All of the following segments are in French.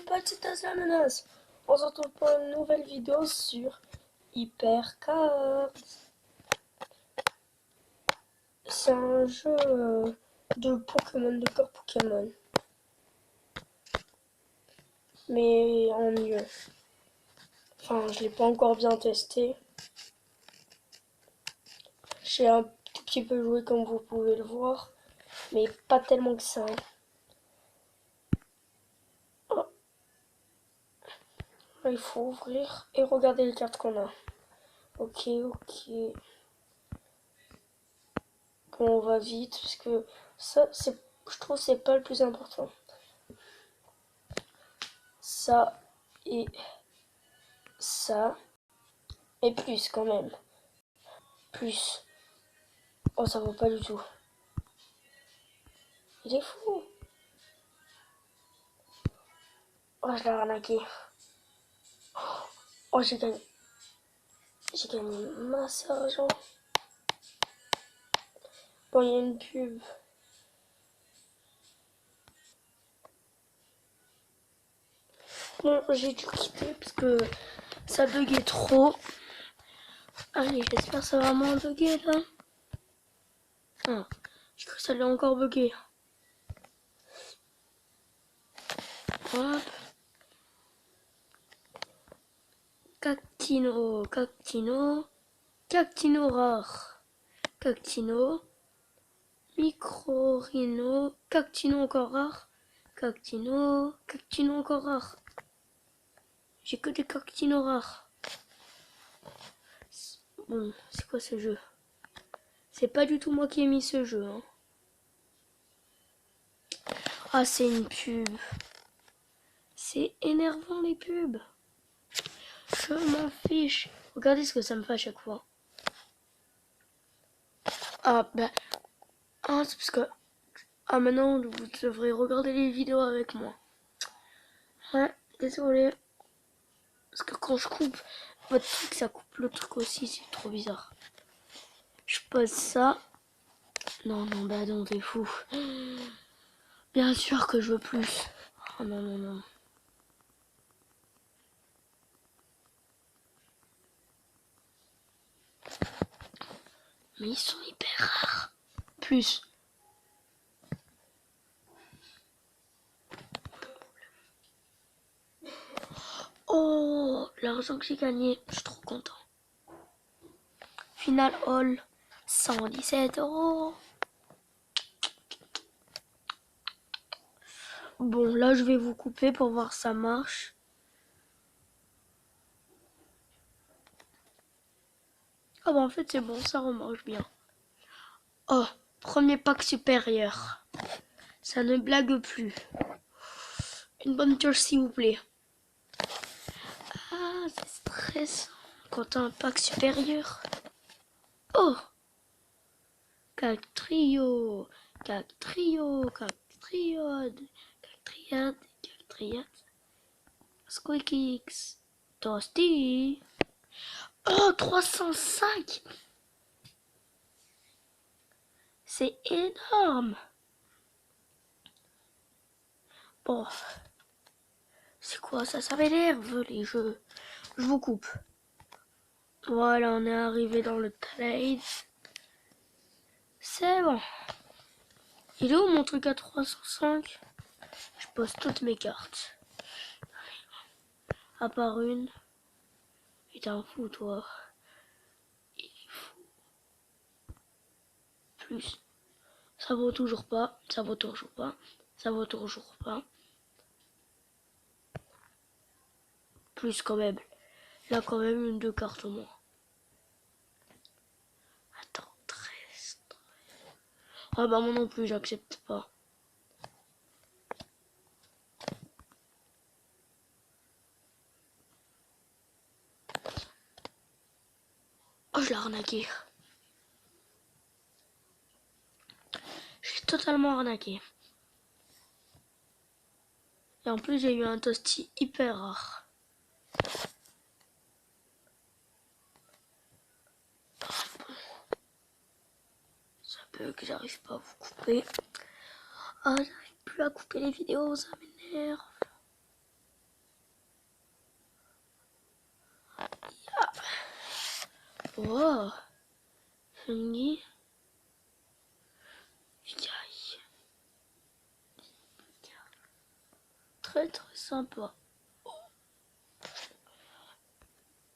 potes, c'est la menace. On se retrouve pour une nouvelle vidéo sur Hypercard. C'est un jeu de Pokémon, de corps Pokémon. Mais en mieux. Enfin, je l'ai pas encore bien testé. J'ai un tout petit peu joué comme vous pouvez le voir. Mais pas tellement que ça. Oh. Là, il faut ouvrir et regarder les cartes qu'on a. Ok. Bon, on va vite parce que ça, je trouve, c'est pas le plus important. Ça et ça et plus quand même. Plus. Oh, ça vaut pas du tout. Il est fou. Oh, je l'ai arnaqué. Oh, j'ai gagné. J'ai gagné masse d'argent. Bon, il y a une pub. Bon, j'ai dû quitter parce que ça buguait trop. Allez, j'espère que ça va moins bugger là. Ah, je crois que ça allait encore bugger. Hop. Cactino rare. Cactino. Micro rhino. Cactino encore rare. Cactino encore rare. J'ai que des cactinos rares. Bon, c'est quoi ce jeu? C'est pas du tout moi qui ai mis ce jeu. Hein. Ah, c'est une pub. C'est énervant les pubs. Je m'en fiche. Regardez ce que ça me fait à chaque fois. Ah, bah. Ah, c'est parce que. Ah, maintenant, vous devrez regarder les vidéos avec moi. Ouais, désolé. Parce que quand je coupe votre truc, ça coupe le truc aussi. C'est trop bizarre. Je pose ça. Non, bah non, t'es fou. Bien sûr que je veux plus. Oh non. Mais ils sont hyper rares. Plus. Oh, l'argent que j'ai gagné. Je suis trop content. Final All. 117 €. Bon, là, je vais vous couper pour voir si ça marche. Ah bah en fait, c'est bon, ça remarche bien. Oh, premier pack supérieur. Ça ne blague plus. Une bonne touche, s'il vous plaît. Ah, c'est stressant quand t'as un pack supérieur. Oh, Cactrio, Squeakix, Toasty. Oh, 305. C'est énorme. Bon, c'est quoi ça? Ça m'énerve les jeux. Je vous coupe. Voilà, on est arrivé dans le trade. C'est bon. Il est où mon truc à 305? Je pose toutes mes cartes. À part une. Il est un fou, toi. Il est fou. Plus. Ça vaut toujours pas. Ça vaut toujours pas. Ça vaut toujours pas. Plus quand même. Là, quand même, une deux cartes au moins. Attends, 13. Ah bah moi non plus, j'accepte pas. Oh, je l'ai arnaqué. J'ai totalement arnaqué. Et en plus, j'ai eu un toasty hyper rare. Ça peut que j'arrive pas à vous couper. Ah, j'arrive plus à couper les vidéos, ça m'énerve. Wow. Fungi. Aïe. Très très sympa.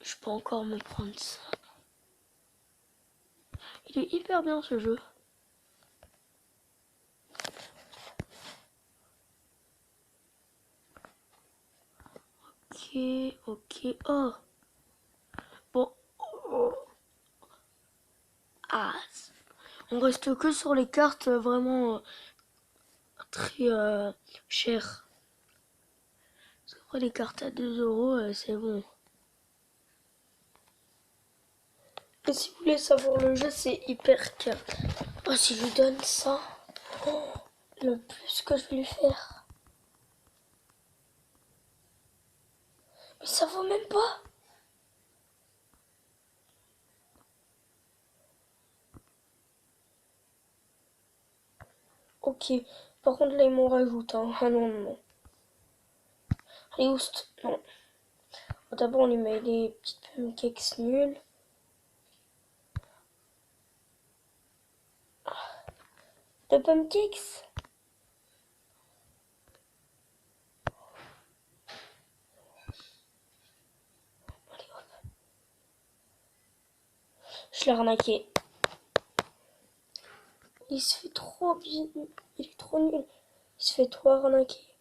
Je peux encore me prendre ça. Il est hyper bien ce jeu. Ok, ok. Oh. Bon. Oh. Ah. On reste que sur les cartes vraiment très chères. Parce qu'après les cartes à 2 € c'est bon. Et si vous voulez savoir le jeu, c'est hyper car. Oh, si je lui donne ça, oh, le plus que je vais lui faire. Mais ça vaut même pas. Ok, par contre là ils m'en rajoutent. Hein. Ah non, non, non. Allez, oust, non. D'abord on lui met les petites pancakes nulles. De pancakes. Allez, hop. Je l'ai arnaqué. Il se fait trop bien. Il est trop nul. Il se fait trop arnaquer.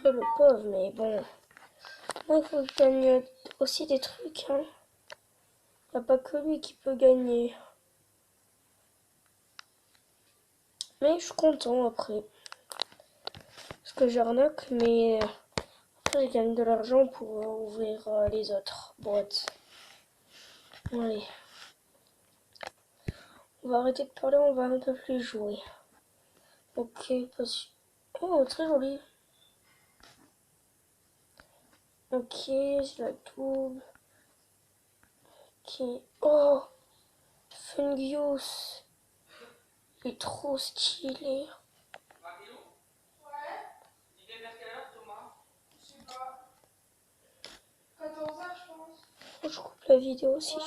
Oh, le pauvre, mais bon. Moi, il faut que je gagne aussi des trucs. Hein. Il n'y a pas que lui qui peut gagner. Mais je suis content après. Parce que j'arnaque, mais après, je gagne de l'argent pour ouvrir les autres boîtes. Allez. On va arrêter de parler, on va un peu plus jouer. Ok, parce... Oh, très joli. Ok, c'est la double. Ok. Oh, Fungus. Il est trop stylé. Je coupe la vidéo aussi.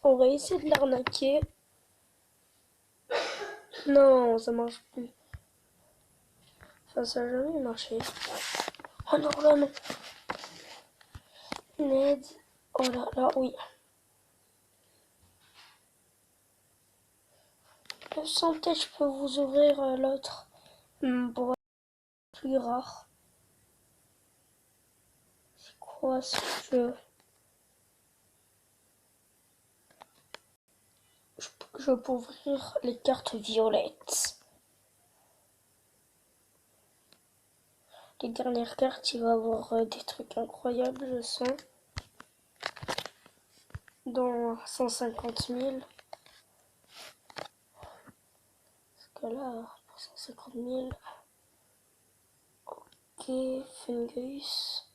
On va essayer de l'arnaquer. Non, ça marche plus. Enfin, ça n'a jamais marché. Oh non, là, non. Ned. Oh là là, oui. 900 têtes, je peux vous ouvrir l'autre. Pour plus rare. C'est quoi ce jeu? Je peux ouvrir les cartes violettes. Les dernières cartes, il va y avoir des trucs incroyables, je sens. Dans 150 000. Parce que là, pour 150 000. Ok, Fungus.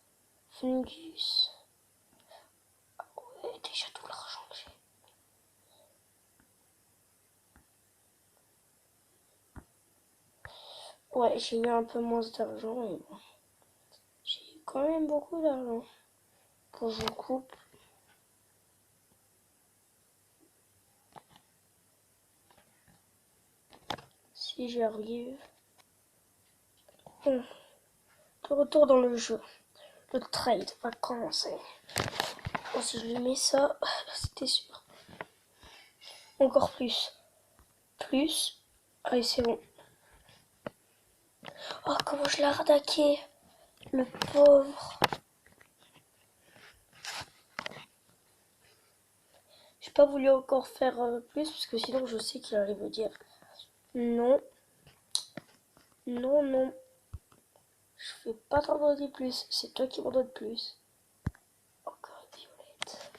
Fungus. Ah ouais, déjà tout l'argent que j'ai. Ouais, j'ai eu un peu moins d'argent, mais bon. J'ai eu quand même beaucoup d'argent. Pour je coupe. Si j'y arrive. Bon. De retour dans le jeu. Le trade va commencer. Bon, si je lui mets ça, c'était sûr. Encore plus. Plus. Allez, c'est bon. Oh, comment je l'ai arnaqué. Le pauvre. J'ai pas voulu encore faire plus parce que sinon je sais qu'il allait me dire non. Non, non. Je fais pas t'en donner plus. C'est toi qui m'en donnes plus. Encore une violette.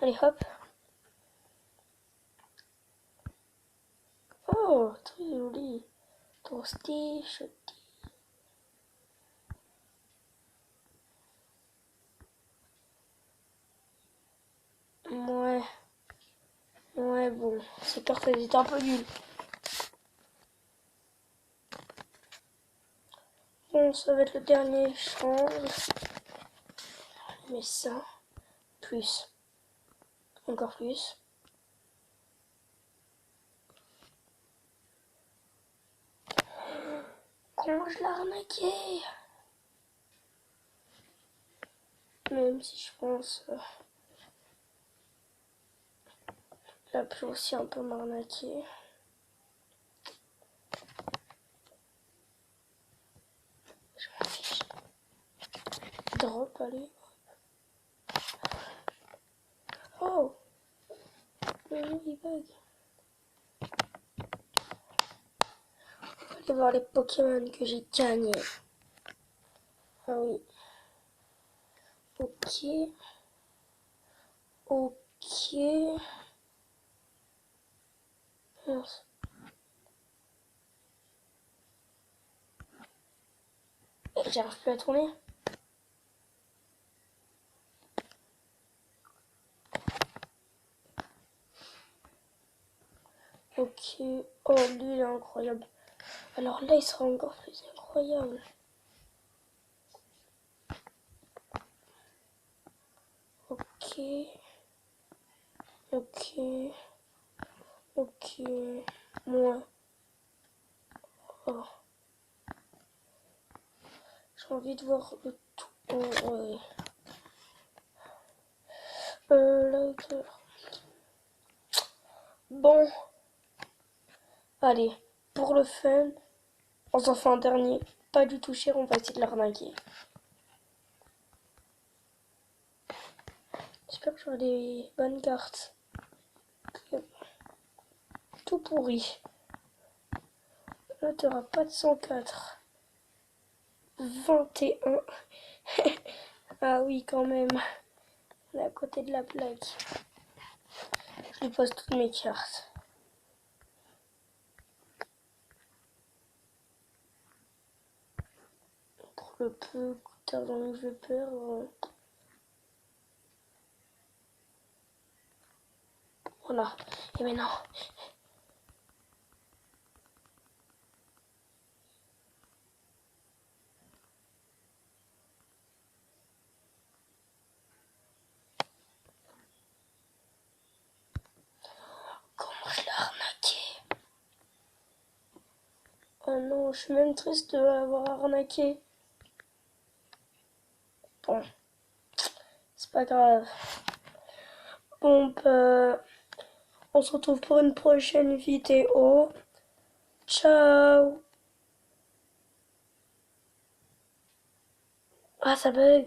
Allez, hop. Oh, très joli. Toasté, chuté. Ouais. Ouais, bon. Ces cartes, elles étaient un peu nulles. Bon, ça va être le dernier échange. Mais ça, plus. Encore plus. Comment je l'ai arnaqué? Même si je pense... elle a pu aussi un peu m'arnaquer. Je m'en fiche. Drop, allez. Oh! Il bug. On va aller voir les Pokémon que j'ai gagnés. Ah oui. Ok. Ok. Mince. J'arrive plus à tourner. Ok. Oh, lui, il est incroyable. Alors là, il sera encore plus incroyable. Ok. Ok. Ok. Moi. Oh. J'ai envie de voir le tout. Oh, ouais. La hauteur. Bon. Allez. Pour le fun, on s'en fait un dernier. Pas du tout cher, on va essayer de l'arnaquer. J'espère que j'aurai des bonnes cartes. Tout pourri. Là, tu n'auras pas de 104. 21. Ah oui, quand même. On est à côté de la plaque. Je lui pose toutes mes cartes. Pour le peu d'argent que je vais perdre. Voilà. Et maintenant. Comment je l'ai arnaqué? Oh non, je suis même triste de l'avoir arnaqué. Bon. C'est pas grave. Bon, bah, on se retrouve pour une prochaine vidéo. Ciao. Ah, ça bug.